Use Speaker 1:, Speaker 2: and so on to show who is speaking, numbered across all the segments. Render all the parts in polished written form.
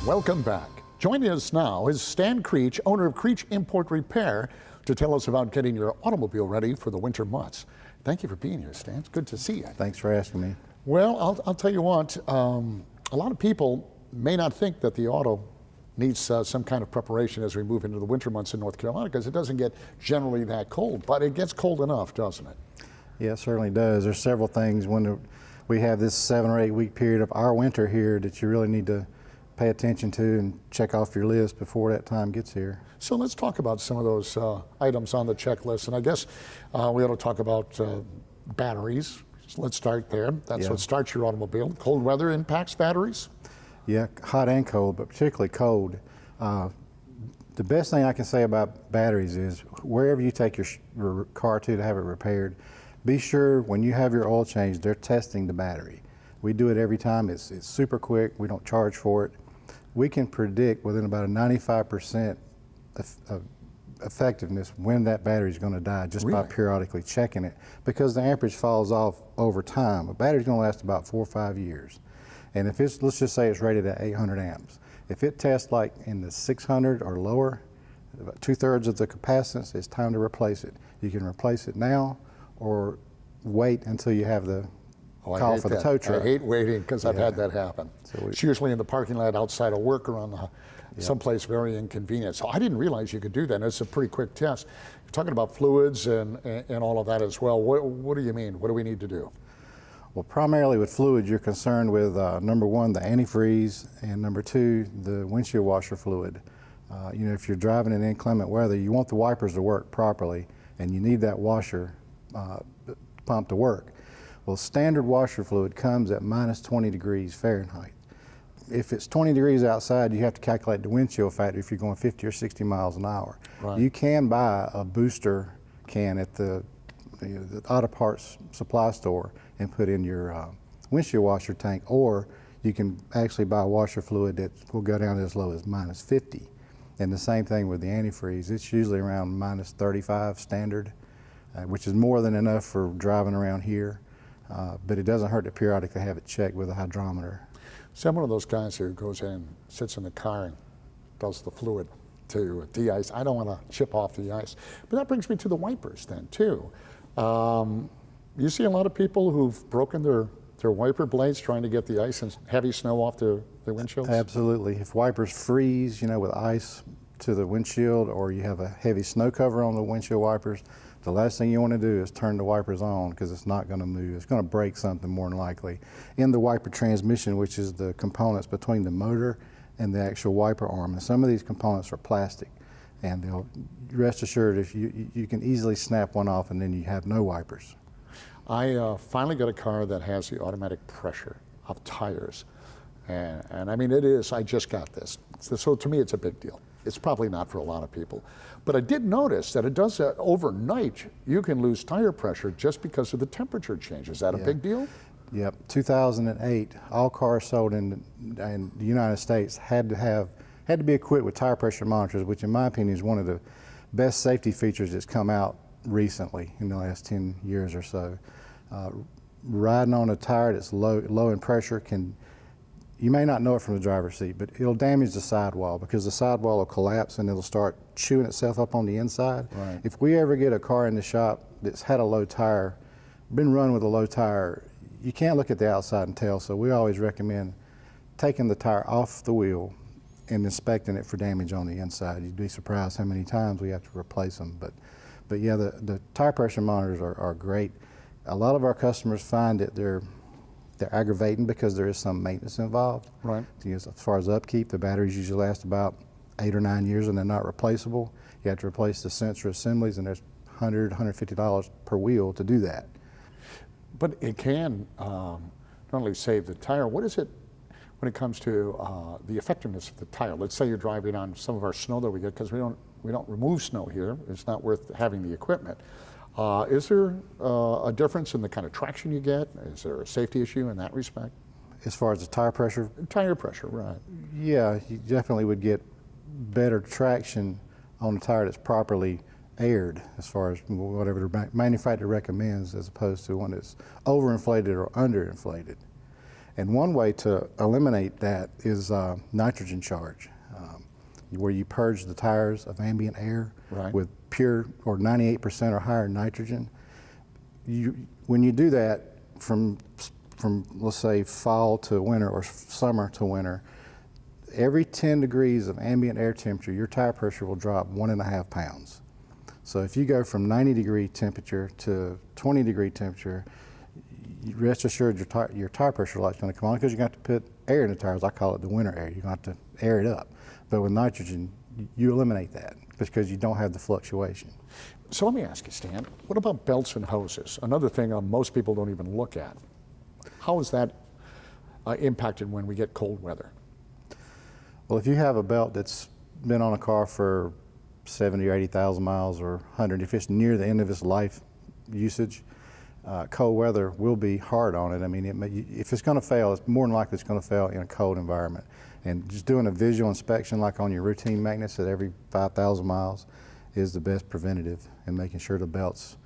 Speaker 1: Welcome back. Joining us now is Stan Creech, owner of Creech Import Repair, to tell us about getting your automobile ready for the winter months. Thank you for being here, Stan. It's good to see you.
Speaker 2: Thanks for asking me.
Speaker 1: Well, I'll tell you what, a lot of people may not think that the auto needs some kind of preparation as we move into the winter months in North Carolina, because it doesn't get generally that cold, but it gets cold enough, doesn't it?
Speaker 2: Yeah, it certainly does. There's several things when we have this 7 or 8 week period of our winter here that you really need to pay attention to and check off your list before that time gets here.
Speaker 1: So let's talk about some of those items on the checklist, and I guess we ought to talk about batteries. So let's start there. That's what starts your automobile. Cold weather impacts batteries?
Speaker 2: Yeah, hot and cold, but particularly cold. The best thing I can say about batteries is wherever you take your car to have it repaired, be sure when you have your oil change, they're testing the battery. We do it every time. It's super quick. We don't charge for it. We can predict within about a 95% effectiveness when that battery is going to die just by periodically checking it, because the amperage falls off over time. A battery's going to last about 4 or 5 years. And if it's, let's just say it's rated at 800 amps. If it tests like in the 600 or lower, about 2/3 of the capacitance, it's time to replace it. You can replace it now or wait until you have the call for the tow truck.
Speaker 1: I hate waiting because I've had that happen. So it's usually in the parking lot outside of work or on someplace very inconvenient. So I didn't realize you could do that. And it's a pretty quick test. You're talking about fluids and all of that as well. What do you mean? What do we need to do?
Speaker 2: Well, primarily with fluids, you're concerned with number one, the antifreeze, and number two, the windshield washer fluid. You know, if you're driving in inclement weather, you want the wipers to work properly, and you need that washer pump to work. Well, standard washer fluid comes at minus 20 degrees Fahrenheit. If it's 20 degrees outside, you have to calculate the wind chill factor if you're going 50 or 60 miles an hour. Right. You can buy a booster can at the auto parts supply store and put in your windshield washer tank, or you can actually buy washer fluid that will go down as low as minus 50. And the same thing with the antifreeze. It's usually around minus 35 standard, which is more than enough for driving around here. But it doesn't hurt to periodically have it checked with a hydrometer.
Speaker 1: So I'm one of those guys who goes in, sits in the car and does the fluid to de-ice. I don't want to chip off the ice. But that brings me to the wipers then too. You see a lot of people who've broken their wiper blades trying to get the ice and heavy snow off their windshields?
Speaker 2: Absolutely. If wipers freeze, you know, with ice to the windshield, or you have a heavy snow cover on the windshield wipers, the last thing you want to do is turn the wipers on, because it's not going to move. It's going to break something more than likely. In the wiper transmission, which is the components between the motor and the actual wiper arm, and some of these components are plastic, and they'll rest assured if you can easily snap one off and then you have no wipers.
Speaker 1: I finally got a car that has the automatic pressure of tires. And I mean, it is, I just got this. So to me, it's a big deal. It's probably not for a lot of people. But I did notice that it does that overnight. You can lose tire pressure just because of the temperature change. Is that a big deal?
Speaker 2: Yep. 2008, all cars sold in the United States had to be equipped with tire pressure monitors, which in my opinion is one of the best safety features that's come out recently in the last 10 years or so. Riding on a tire that's low in pressure you may not know it from the driver's seat, but it'll damage the sidewall, because the sidewall will collapse and it'll start chewing itself up on the inside. Right. If we ever get a car in the shop that's had a low tire, been run with a low tire, you can't look at the outside and tell, so we always recommend taking the tire off the wheel and inspecting it for damage on the inside. You'd be surprised how many times we have to replace them. But yeah, the tire pressure monitors are great. A lot of our customers find that they're aggravating because there is some maintenance involved. Right. As far as upkeep, the batteries usually last about 8 or 9 years and they're not replaceable. You have to replace the sensor assemblies, and there's $100, $150 per wheel to do that.
Speaker 1: But it can not only save the tire. What is it when it comes to the effectiveness of the tire? Let's say you're driving on some of our snow that we get, because we don't remove snow here. It's not worth having the equipment. Is there a difference in the kind of traction you get? Is there a safety issue in that respect?
Speaker 2: As far as the tire pressure?
Speaker 1: Tire pressure, right.
Speaker 2: Yeah, you definitely would get better traction on a tire that's properly aired, as far as whatever the manufacturer recommends, as opposed to one that's overinflated or underinflated. And one way to eliminate that is nitrogen charge, where you purge the tires of ambient air
Speaker 1: Right.
Speaker 2: with pure or 98% or higher nitrogen. When you do that from let's say fall to winter or summer to winter, every 10 degrees of ambient air temperature, your tire pressure will drop 1.5 pounds. So if you go from 90-degree temperature to 20-degree temperature, rest assured your tire pressure light's going to come on, because you're going to have to put air in the tires. I call it the winter air. You're going to have to air it up. But with nitrogen, you eliminate that because you don't have the fluctuation.
Speaker 1: So let me ask you, Stan, what about belts and hoses? Another thing most people don't even look at. How is that impacted when we get cold weather?
Speaker 2: Well, if you have a belt that's been on a car for 70 or 80,000 miles or 100, if it's near the end of its life usage, cold weather will be hard on it. I mean, if it's going to fail, it's more than likely it's going to fail in a cold environment. And just doing a visual inspection like on your routine maintenance at every 5,000 miles is the best preventative, and making sure the belts,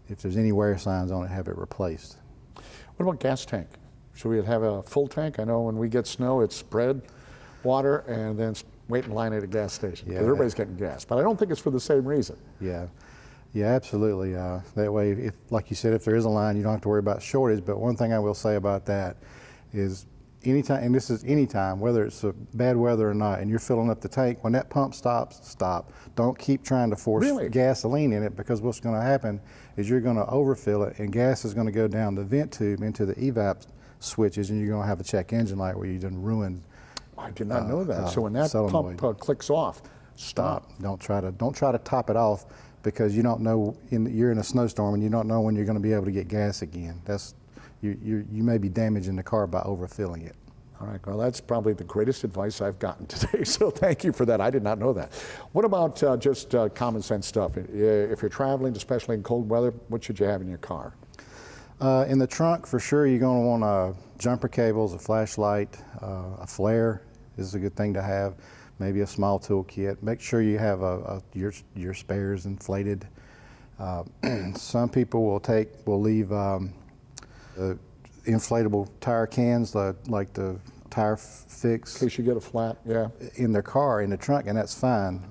Speaker 2: if there's any wear signs on it, have it replaced.
Speaker 1: What about gas tank? Should we have a full tank? I know when we get snow, it's spread water and then wait in line at a gas station, because everybody's getting gas. But I don't think it's for the same reason.
Speaker 2: Yeah, absolutely. That way, if, like you said, if there is a line, you don't have to worry about shortage. But one thing I will say about that is, anytime, and this is anytime, whether it's a bad weather or not, and you're filling up the tank, when that pump stops, stop. Don't keep trying to force gasoline in it, because what's going to happen is you're going to overfill it, and gas is going to go down the vent tube into the evap switches, and you're going to have a check engine light where you done ruined.
Speaker 1: I did not know that. So when that pump clicks off, stop.
Speaker 2: Don't try to top it off, because you don't know, you're in a snowstorm and you don't know when you're going to be able to get gas again. You may be damaging the car by overfilling it.
Speaker 1: All right, well, that's probably the greatest advice I've gotten today, so thank you for that. I did not know that. What about just common sense stuff? If you're traveling, especially in cold weather, what should you have in your car?
Speaker 2: In the trunk, for sure, you're going to want jumper cables, a flashlight, a flare is a good thing to have, maybe a small toolkit. Make sure you have your spares inflated. Some people will leave inflatable tire cans, like the tire fix,
Speaker 1: In case you get a flat,
Speaker 2: in their car, in the trunk, and that's fine.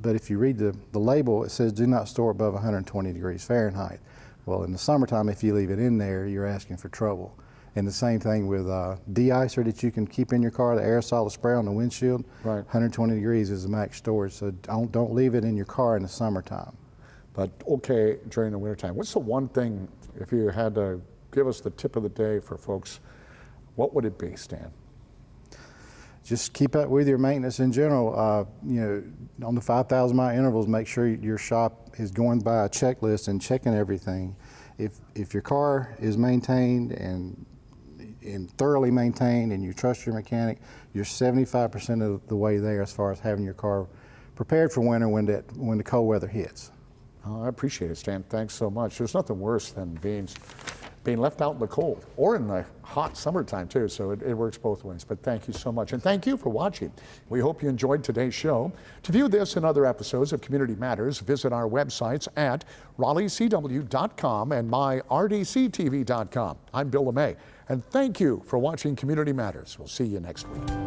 Speaker 2: But if you read the label, it says do not store above 120 degrees Fahrenheit. Well, in the summertime, if you leave it in there, you're asking for trouble. And the same thing with de-icer that you can keep in your car, the aerosol spray on the windshield.
Speaker 1: Right.
Speaker 2: 120 degrees is the max storage, so don't leave it in your car in the summertime.
Speaker 1: But okay during the wintertime. What's the one thing, if you had to give us the tip of the day for folks, what would it be, Stan?
Speaker 2: Just keep up with your maintenance in general. On the 5,000 mile intervals, make sure your shop is going by a checklist and checking everything. If your car is maintained and thoroughly maintained, and you trust your mechanic, you're 75% of the way there as far as having your car prepared for winter when the cold weather hits.
Speaker 1: Oh, I appreciate it, Stan. Thanks so much. There's nothing worse than being left out in the cold, or in the hot summertime too, so it works both ways. But thank you so much, and thank you for watching. We hope you enjoyed today's show. To view this and other episodes of Community Matters, visit our websites at RaleighCW.com and myrdctv.com. I'm Bill LeMay, and thank you for watching Community Matters. We'll see you next week.